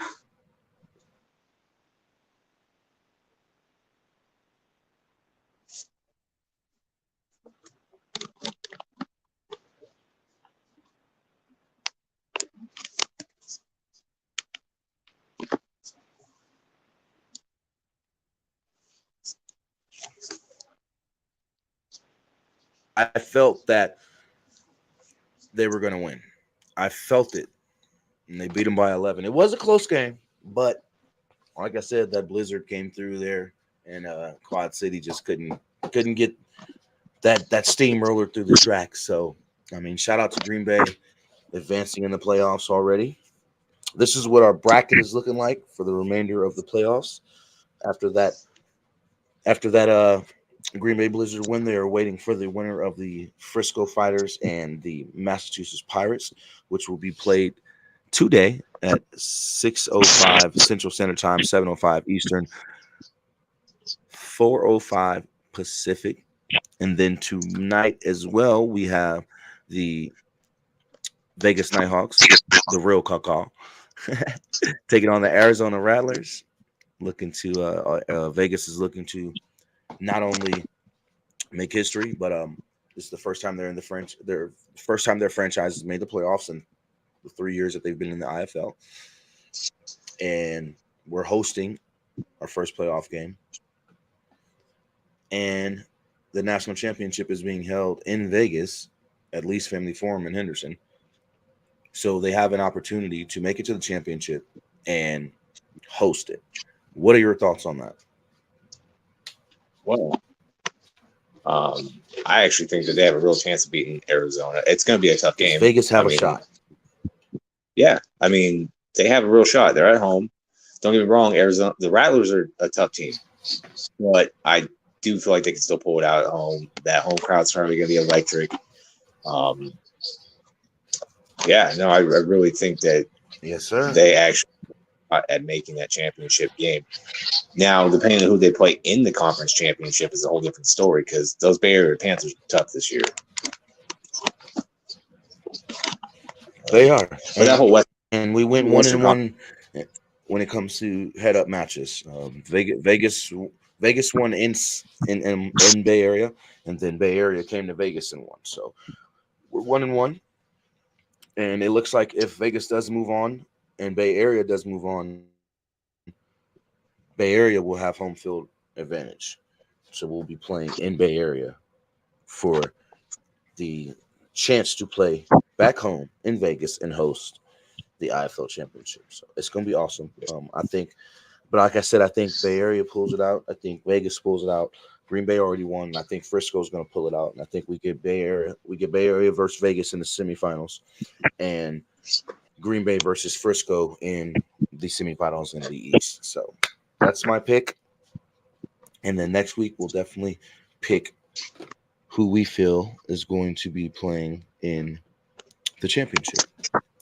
Speaker 2: I felt that they were going to win. I felt it, and they beat them by 11. It was a close game, but like I said, that blizzard came through there, and Quad City just couldn't get that steamroller through the track. So, I mean, shout out to Green Bay advancing in the playoffs already. This is what our bracket is looking like for the remainder of the playoffs. After that Green Bay Blizzard win, they are waiting for the winner of the Frisco Fighters and the Massachusetts Pirates, which will be played today at 6:05 Central Standard Time, 7:05 Eastern, 4:05 Pacific. And then tonight as well, we have the Vegas Nighthawks, the real cacaw, taking on the Arizona Rattlers. Looking to Vegas is looking to not only make history, but this is the first time they're in their first time their franchise has made the playoffs in the 3 years that they've been in the IFL. And we're hosting our first playoff game. And the national championship is being held in Vegas at Lee's Family Forum in Henderson. So they have an opportunity to make it to the championship and host it. What are your thoughts on that?
Speaker 3: Well, I actually think that they have a real chance of beating Arizona. It's going to be a tough game.
Speaker 2: Does Vegas have a shot?
Speaker 3: Yeah, I mean, they have a real shot. They're at home. Don't get me wrong, Arizona, the Rattlers are a tough team, but I do feel like they can still pull it out at home. That home crowd's probably going to be electric. Yeah, no, I really think that
Speaker 2: yes, sir.
Speaker 3: They actually at making that championship game. Now, depending on who they play in the conference championship is a whole different story because those Bay Area Panthers are tough this year.
Speaker 2: They are.
Speaker 3: But that whole West,
Speaker 2: and we went 1-1 when it comes to head-up matches. Vegas won in Bay Area, and then Bay Area came to Vegas and won. So we're 1-1, and it looks like if Vegas does move on and Bay Area does move on, Bay Area will have home field advantage. So we'll be playing in Bay Area for the chance to play back home in Vegas and host the IFL Championship. So it's going to be awesome. I think, but like I said, I think Bay Area pulls it out. I think Vegas pulls it out. Green Bay already won. I think Frisco is going to pull it out, and I think we get Bay Area versus Vegas in the semifinals, and Green Bay versus Frisco in the semifinals in the East. So that's my pick. And then next week we'll definitely pick who we feel is going to be playing in the championship.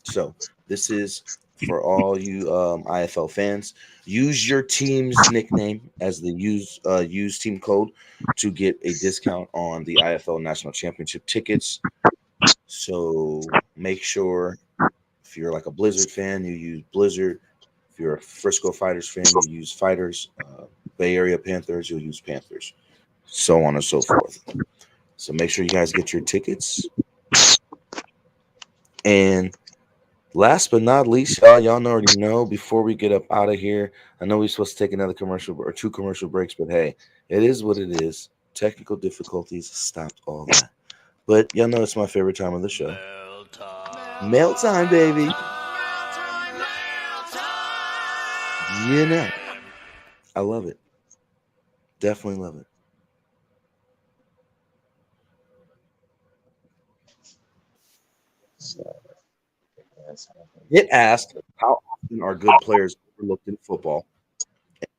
Speaker 2: So this is for all you IFL fans. Use your team's nickname as the use team code to get a discount on the IFL National Championship tickets. So make sure if you're like a Blizzard fan, you use Blizzard. If you're a Frisco Fighters fan, you use Fighters. Bay Area Panthers, you'll use Panthers. So on and so forth. So make sure you guys get your tickets. And last but not least, y'all already know, before we get up out of here, I know we're supposed to take another commercial or 2 commercial breaks, but hey, it is what it is. Technical difficulties stopped all that. But y'all know it's my favorite time of the show. Mail time, baby. You know, I love it. Definitely love it. Get asked, how often are good players overlooked in football?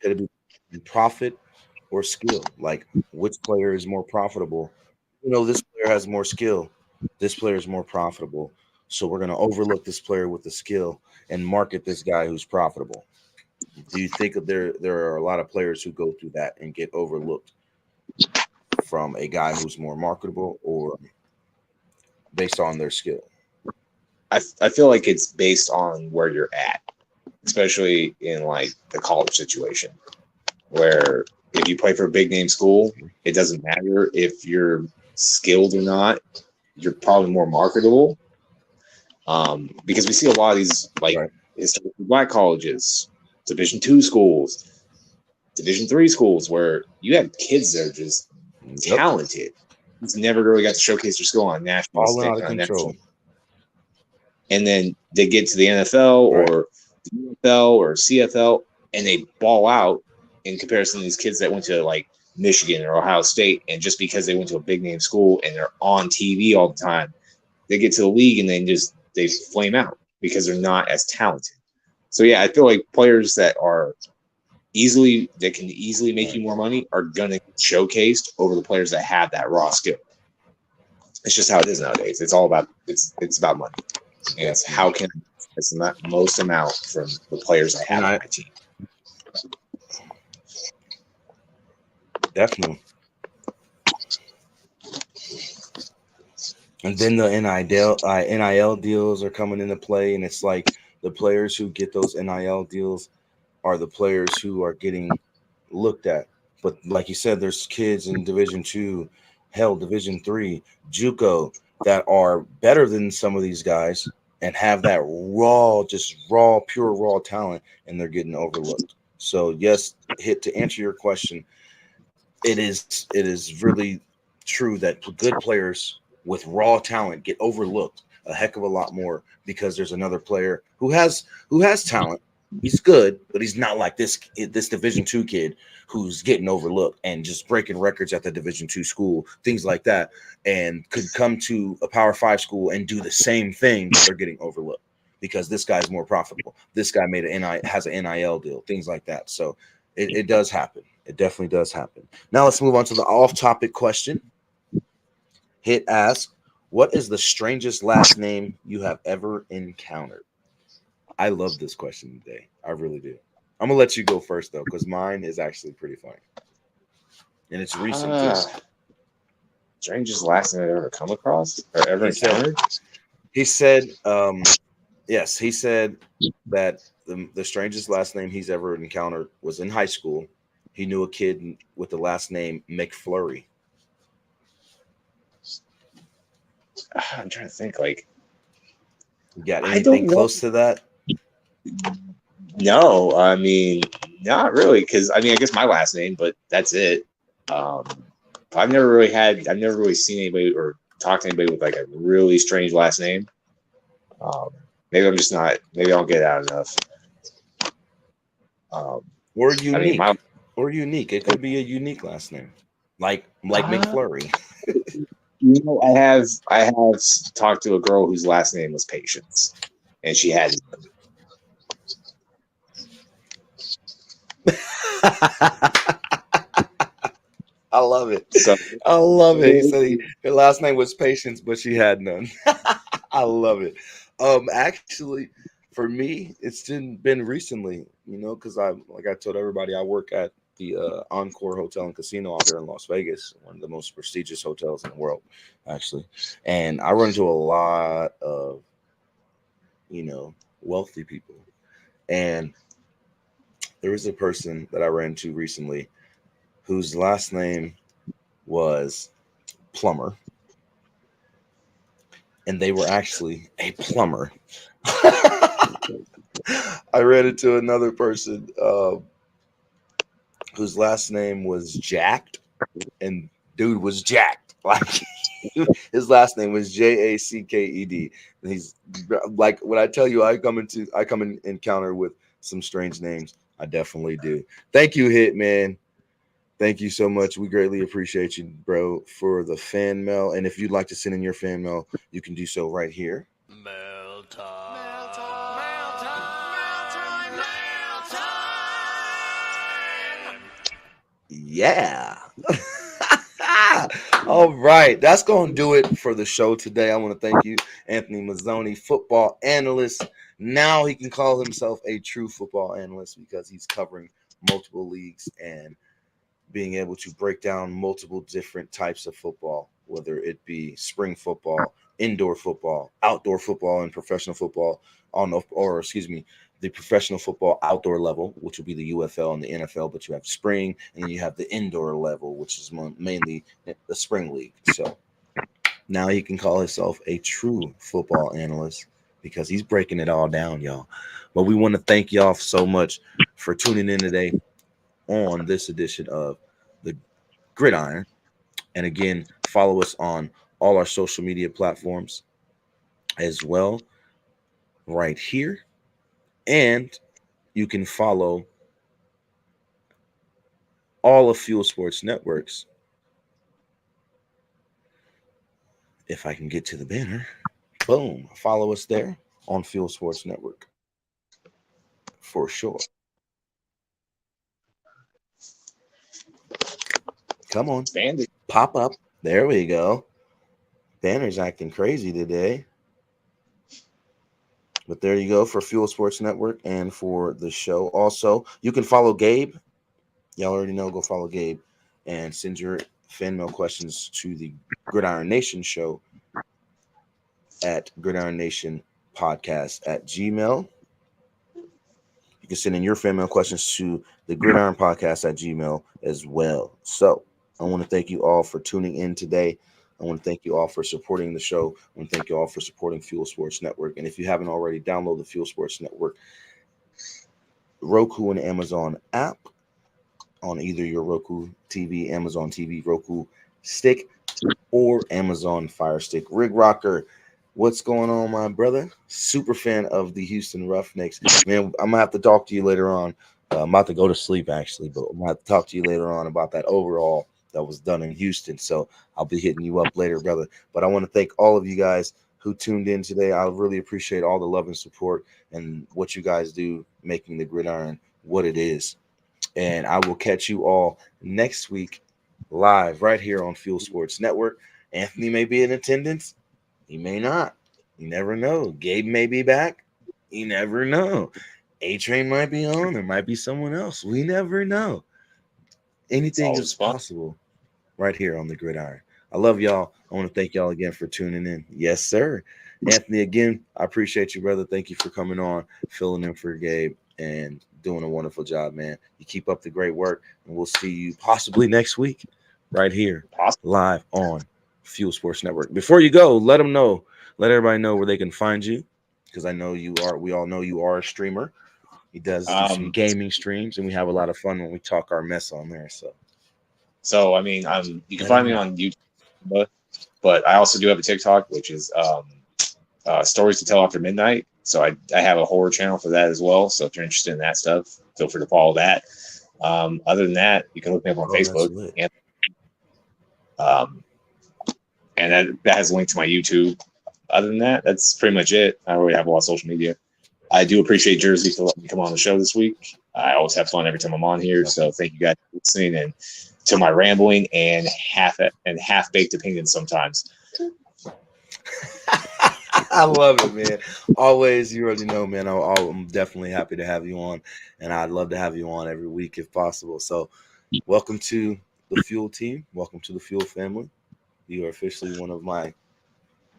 Speaker 2: Could it be in profit or skill? Like, which player is more profitable? You know, this player has more skill. This player is more profitable. So we're going to overlook this player with the skill and market this guy who's profitable. Do you think there are a lot of players who go through that and get overlooked from a guy who's more marketable or based on their skill?
Speaker 3: I feel like it's based on where you're at, especially in like the college situation, where if you play for a big name school, it doesn't matter if you're skilled or not. You're probably more marketable. Because we see a lot of these like historically black colleges, Division II schools, Division III schools, where you have kids that are just talented, kids never really got to showcase their skill on national
Speaker 2: Falling
Speaker 3: stage.
Speaker 2: out of control.
Speaker 3: And then they get to the NFL
Speaker 2: Right.
Speaker 3: or the UFL or CFL, and they ball out in comparison to these kids that went to like Michigan or Ohio State, and just because they went to a big name school and they're on TV all the time, they get to the league and they flame out because they're not as talented. So yeah, I feel like players that can easily make you more money are gonna get showcased over the players that have that raw skill. It's just how it is nowadays. It's all about it's about money. And it's how can it's the most amount from the players I have on my team.
Speaker 2: Definitely. And then the NIL deals are coming into play, and it's like the players who get those NIL deals are the players who are getting looked at. But like you said, there's kids in Division 2, hell, Division 3, JUCO that are better than some of these guys and have that pure raw talent, and they're getting overlooked. So yes, to answer your question, it is really true that good players with raw talent get overlooked a heck of a lot more because there's another player who has talent. He's good, but he's not like this Division 2 kid who's getting overlooked and just breaking records at the Division 2 school, things like that, and could come to a Power 5 school and do the same thing, but they're getting overlooked because this guy's more profitable. This guy has an NIL deal, things like that. So it does happen. It definitely does happen. Now let's move on to the off-topic question. Hit asks, what is the strangest last name you have ever encountered? I love this question today. I really do. I'm going to let you go first, though, because mine is actually pretty funny. And it's recent, too.
Speaker 3: Strangest last name I've ever come across or ever encountered?
Speaker 2: He said, yes, he said that the strangest last name he's ever encountered was in high school. He knew a kid with the last name McFlurry.
Speaker 3: I'm trying to think, like,
Speaker 2: you got anything close to that?
Speaker 3: No, I mean, not really, because I guess my last name, but that's it. I've never really seen anybody or talked to anybody with like a really strange last name. Maybe I'm just not. Maybe I don't get it out enough.
Speaker 2: Or unique. Or unique. It could be a unique last name, like McFlurry.
Speaker 3: I have talked to a girl whose last name was Patience, and she had.
Speaker 2: I love it. I love it. He said her last name was Patience, but she had none. I love it. Actually, for me, it's been recently, because I told everybody, I work at the Encore Hotel and Casino out here in Las Vegas, one of the most prestigious hotels in the world, actually. And I run into a lot of, wealthy people. And there was a person that I ran into recently whose last name was Plumber. And they were actually a plumber. I ran into another person whose last name was Jacked, and dude was jacked. Like his last name was Jacked. And he's like, when I tell you I come in encounter with some strange names, I definitely do. Thank you, Hit Man. Thank you so much. We greatly appreciate you, bro, for the fan mail. And if you'd like to send in your fan mail, you can do so right here.
Speaker 1: Mail time.
Speaker 2: Yeah. All right. That's going to do it for the show today. I want to thank you, Anthony Mazzoni, football analyst. Now he can call himself a true football analyst because he's covering multiple leagues and being able to break down multiple different types of football, whether it be spring football, indoor football, outdoor football, and professional football the professional football outdoor level, which would be the UFL and the NFL, but you have spring, and then you have the indoor level, which is mainly the spring league. So now he can call himself a true football analyst because he's breaking it all down, y'all. But we want to thank y'all so much for tuning in today on this edition of the Gridiron. And again, follow us on all our social media platforms as well, right here. And you can follow all of Fuel Sports Networks. If I can get to the banner, boom, follow us there on Fuel Sports Network for sure. Come on, pop up. There we go. Banner's acting crazy today. But there you go for Fuel Sports Network and for the show. Also, you can follow Gabe. Y'all already know, go follow Gabe and send your fan mail questions to the Gridiron Nation show at Gridiron Nation Podcast at Gmail. You can send in your fan mail questions to the Gridiron Podcast at Gmail as well. So I want to thank you all for tuning in today. I want to thank you all for supporting the show. I want to thank you all for supporting Fuel Sports Network. And if you haven't already, download the Fuel Sports Network Roku and Amazon app on either your Roku TV, Amazon TV, Roku stick, or Amazon Fire Stick. Rig Rocker, what's going on, my brother? Super fan of the Houston Roughnecks. Man, I'm going to have to talk to you later on. I'm about to go to sleep, actually, but I'm going to have to talk to you later on about that overall that was done in Houston. So I'll be hitting you up later, brother. But I want to thank all of you guys who tuned in today. I really appreciate all the love and support and what you guys do, making the Gridiron what it is. And I will catch you all next week live right here on Fuel Sports Network. Anthony may be in attendance. He may not. You never know. Gabe may be back. You never know. A-Train might be on. There might be someone else. We never know. Anything is possible right here on the Gridiron. I love y'all. I want to thank y'all again for tuning in. Yes, sir. Anthony, again, I appreciate you, brother. Thank you for coming on, filling in for Gabe, and doing a wonderful job, man. You keep up the great work, and we'll see you possibly next week right here live on Fuel Sports Network. Before you go, let everybody know where they can find you, because I know we all know you are a streamer. He does some gaming streams, and we have a lot of fun when we talk our mess on there.
Speaker 3: So I mean, you can find me on YouTube, but I also do have a TikTok, which is Stories to Tell After Midnight. So I have a horror channel for that as well. So if you're interested in that stuff, feel free to follow that. Other than that, you can look me up on Facebook. And that has a link to my YouTube. Other than that, that's pretty much it. I don't really have a lot of social media. I do appreciate Jersey for letting me come on the show this week. I always have fun every time I'm on here. So thank you guys for listening and to my rambling and half-baked opinions sometimes.
Speaker 2: I love it, man. Always, you already know, man. I'm definitely happy to have you on, and I'd love to have you on every week if possible. So welcome to the Fuel team. Welcome to the Fuel family. You are officially one of my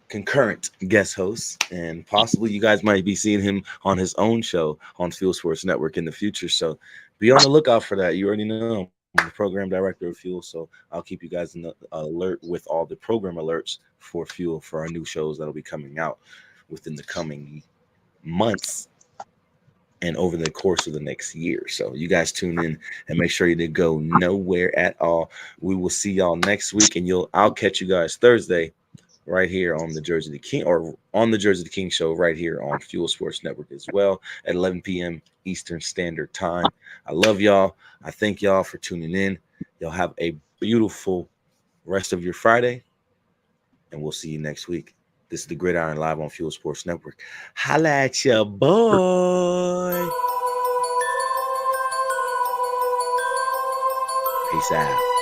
Speaker 2: concurrent guest hosts, and possibly you guys might be seeing him on his own show on Fuel Sports Network in the future. So be on the lookout for that. You already know I'm the program director of Fuel, so I'll keep you guys in the alert with all the program alerts for Fuel for our new shows that'll be coming out within the coming months and over the course of the next year. So you guys tune in and make sure you didn't go nowhere at all. We will see y'all next week, and I'll catch you guys Thursday right here on the Jersey the King, or on the Jersey the King show right here on Fuel Sports Network as well at 11 p.m. Eastern Standard Time. I love y'all. I thank y'all for tuning in. Y'all have a beautiful rest of your Friday, and we'll see you next week. This is the Gridiron live on Fuel Sports Network. Holla at ya, boy. Peace out.